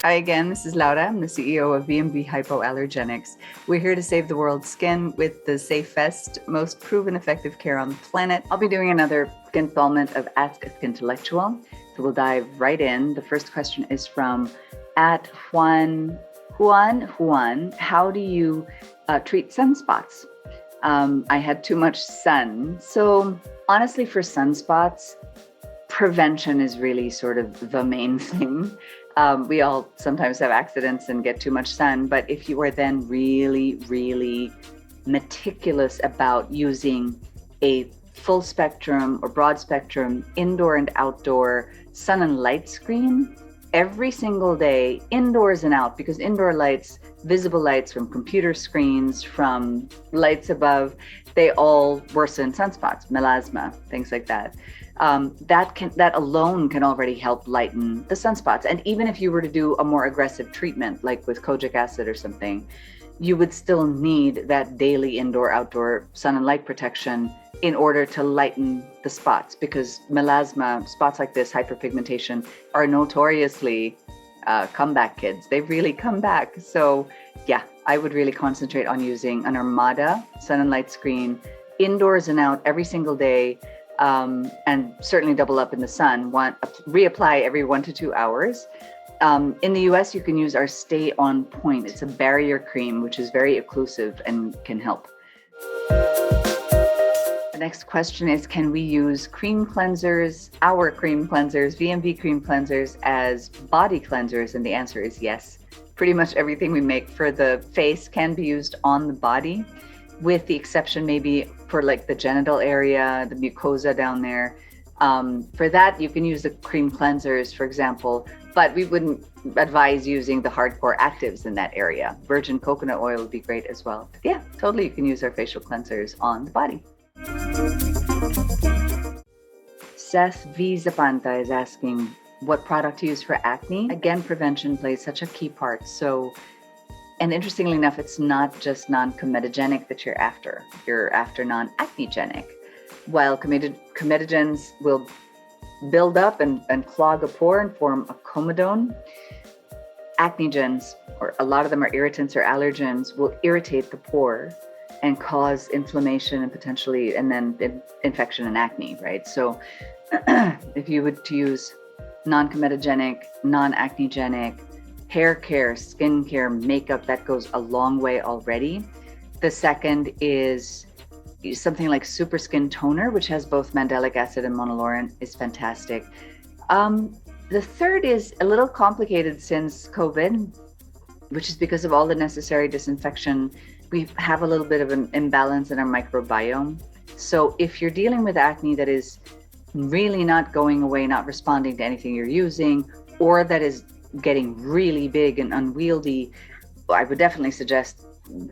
Hi again, this is Laura. I'm the CEO of VMV Hypoallergenics. We're here to save the world's skin with the safest, most proven effective care on the planet. I'll be doing another installment of Ask A Skintellectual. So we'll dive right in. The first question is from at Juan. How do you treat sunspots? I had too much sun. So honestly, for sunspots, prevention is really sort of the main thing. We all sometimes have accidents and get too much sun, but if you are then really meticulous about using a full spectrum or broad spectrum indoor and outdoor sun and light screen every single day, indoors and out, because indoor lights, visible lights from computer screens, from lights above, they all worsen sunspots, melasma, things like that. That alone can already help lighten the sunspots. And even if you were to do a more aggressive treatment, like with kojic acid or something, you would still need that daily indoor-outdoor sun and light protection in order to lighten the spots, because melasma, spots like this, hyperpigmentation, are notoriously comeback kids. They really come back. So yeah, I would really concentrate on using an Armada sun and light screen indoors and out every single day. And certainly double up in the sun. Reapply every 1 to 2 hours. In the US, you can use our Stay On Point. It's a barrier cream, which is very occlusive and can help. The next question is, can we use cream cleansers, our cream cleansers, VMV cream cleansers, as body cleansers? And the answer is yes. Pretty much everything we make for the face can be used on the body, with the exception maybe for like the genital area, the mucosa down there. For that, you can use the cream cleansers, for example, but we wouldn't advise using the hardcore actives in that area. Virgin coconut oil would be great as well. But yeah, totally, you can use our facial cleansers on the body. Seth V. Zapanta is asking what product to use for acne. Again, prevention plays such a key part. And interestingly enough, it's not just non-comedogenic that you're after non-acnegenic. While comedogens will build up and clog a pore and form a comedone, acnegens, or a lot of them are irritants or allergens, will irritate the pore and cause inflammation and potentially, and then infection and acne, right? So if you would to use non-comedogenic, non-acnegenic, hair care, skin care, makeup, that goes a long way already. The second is something like Super Skin Toner, which has both mandelic acid and monolaurin, is fantastic. The third is a little complicated since COVID, which is because of all the necessary disinfection. We have a little bit of an imbalance in our microbiome. So if you're dealing with acne that is really not going away, not responding to anything you're using, or that is getting really big and unwieldy, I would definitely suggest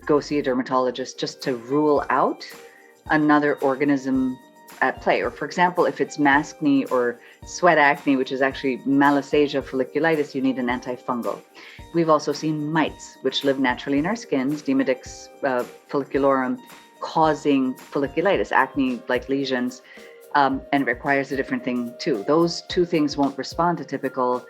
go see a dermatologist just to rule out another organism at play. Or for example, if it's maskne or sweat acne, which is actually Malassezia folliculitis, you need an antifungal. We've also seen mites, which live naturally in our skins, Demodex follicularum, causing folliculitis, acne-like lesions, and it requires a different thing too. Those two things won't respond to typical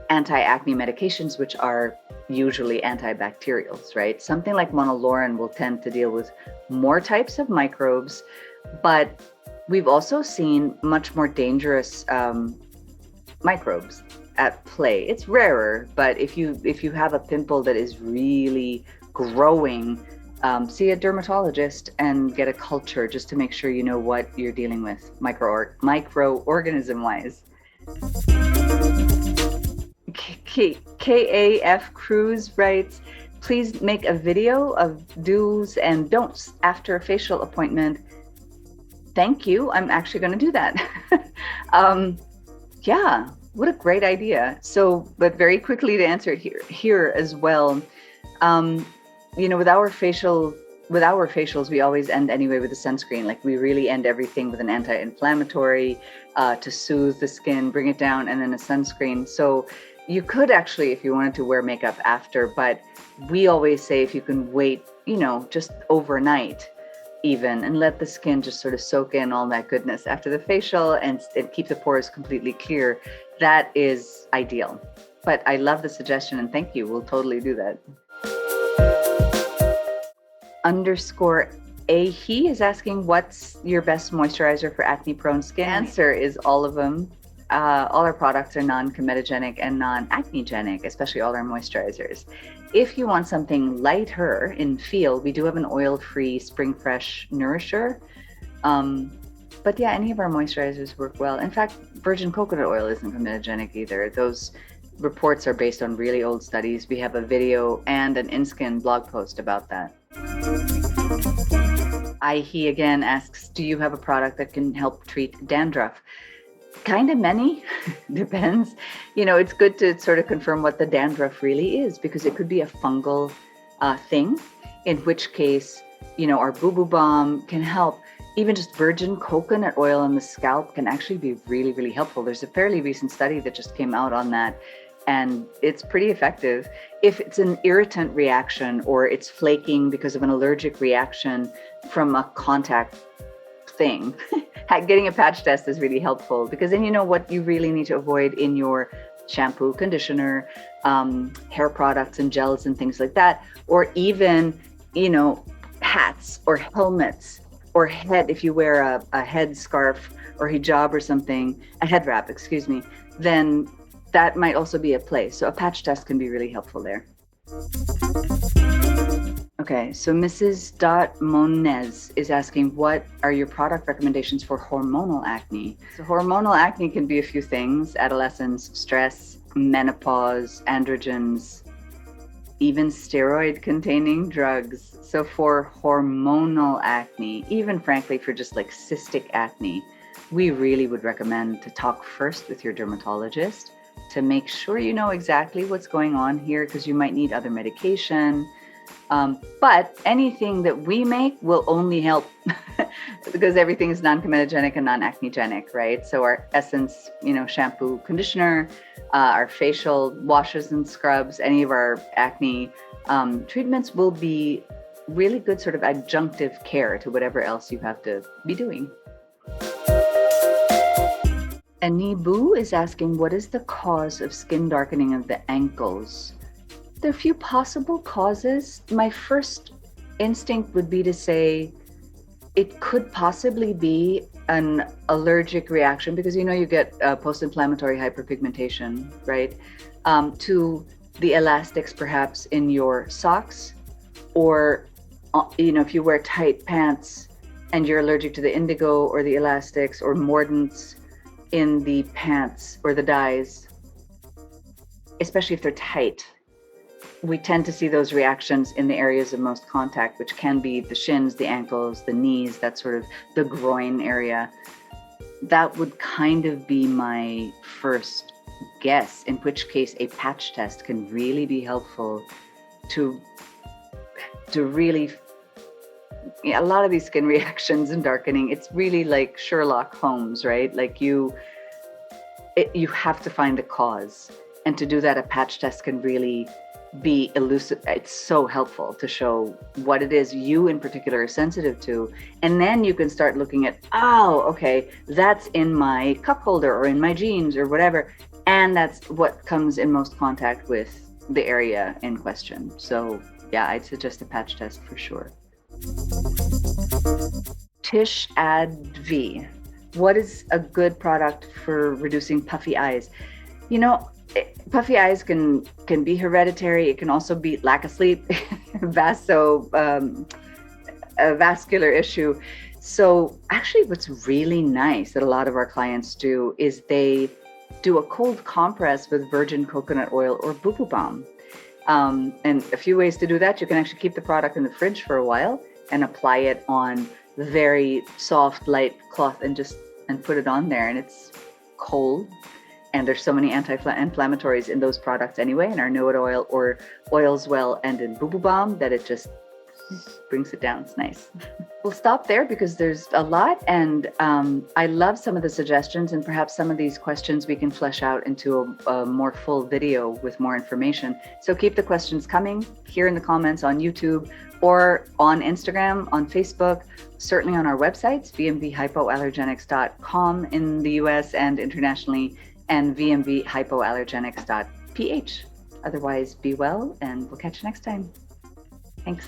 anti-acne medications, which are usually antibacterials, right? Something like monolaurin will tend to deal with more types of microbes, but we've also seen much more dangerous microbes at play. It's rarer, but if you have a pimple that is really growing, see a dermatologist and get a culture just to make sure you know what you're dealing with microorganism wise. KAF Cruz writes, please make a video of do's and don'ts after a facial appointment. Thank you. I'm actually going to do that. Yeah, what a great idea. So, but very quickly to answer it here as well. With our facials, we always end anyway with a sunscreen. Like we really end everything with an anti-inflammatory to soothe the skin, bring it down, and then a sunscreen. So you could actually, if you wanted to, wear makeup after, but we always say if you can wait, just overnight even, and let the skin just sort of soak in all that goodness after the facial and keep the pores completely clear, that is ideal. But I love the suggestion and thank you. We'll totally do that. _A is asking, what's your best moisturizer for acne-prone skin? Answer is all of them. All our products are non-comedogenic and non-acnegenic, especially all our moisturizers. If you want something lighter in feel, we do have an oil-free Spring Fresh Nourisher. But yeah, any of our moisturizers work well. In fact, virgin coconut oil isn't comedogenic either. Those reports are based on really old studies. We have a video and an InSkin blog post about that. He again asks, do you have a product that can help treat dandruff? Kind of many, depends. It's good to sort of confirm what the dandruff really is, because it could be a fungal thing, in which case, our Boo Boo Balm can help. Even just virgin coconut oil on the scalp can actually be really, really helpful. There's a fairly recent study that just came out on that, and it's pretty effective. If it's an irritant reaction or it's flaking because of an allergic reaction from a contact thing, getting a patch test is really helpful, because then you know what you really need to avoid in your shampoo, conditioner, hair products and gels and things like that. Or even, hats or helmets, or if you wear a head scarf or hijab or something, a head wrap, excuse me, then that might also be a place. So a patch test can be really helpful there. Okay, so Mrs. Monez is asking, what are your product recommendations for hormonal acne? So hormonal acne can be a few things: adolescence, stress, menopause, androgens, even steroid-containing drugs. So for hormonal acne, even frankly for just like cystic acne, we really would recommend to talk first with your dermatologist to make sure you know exactly what's going on here, because you might need other medication. But anything that we make will only help because everything is non-comedogenic and non-acnegenic, right? So our Essence, shampoo, conditioner, our facial washes and scrubs, any of our acne treatments will be really good sort of adjunctive care to whatever else you have to be doing. Anibu is asking, what is the cause of skin darkening of the ankles? There are a few possible causes. My first instinct would be to say it could possibly be an allergic reaction, because you get post-inflammatory hyperpigmentation, right? To the elastics perhaps in your socks, or if you wear tight pants and you're allergic to the indigo or the elastics or mordants in the pants or the dyes, especially if they're tight. We tend to see those reactions in the areas of most contact, which can be the shins, the ankles, the knees, that sort of the groin area. That would kind of be my first guess, in which case a patch test can really be helpful to really, a lot of these skin reactions and darkening, it's really like Sherlock Holmes, right? Like you have to find the cause. And to do that, a patch test can really be elusive. It's so helpful to show what it is you in particular are sensitive to. And then you can start looking at, okay, that's in my cup holder or in my jeans or whatever. And that's what comes in most contact with the area in question. So yeah, I'd suggest a patch test for sure. Tish Adv, what is a good product for reducing puffy eyes? Puffy eyes can be hereditary. It can also be lack of sleep, a vascular issue. So actually what's really nice that a lot of our clients do is they do a cold compress with virgin coconut oil or Boo Boo Balm. And a few ways to do that. You can actually keep the product in the fridge for a while and apply it on very soft, light cloth and put it on there, and it's cold. And there's so many anti-inflammatories in those products anyway, in our Know It Oil or Oils Well and in Boo Boo Balm, that it just brings it down. It's nice. We'll stop there because there's a lot, and I love some of the suggestions, and perhaps some of these questions we can flesh out into a more full video with more information. So keep the questions coming here in the comments on YouTube or on Instagram, on Facebook, certainly on our websites, vmvhypoallergenics.com in the US and internationally, and VMV Hypoallergenics pH. Otherwise, be well, and we'll catch you next time. Thanks.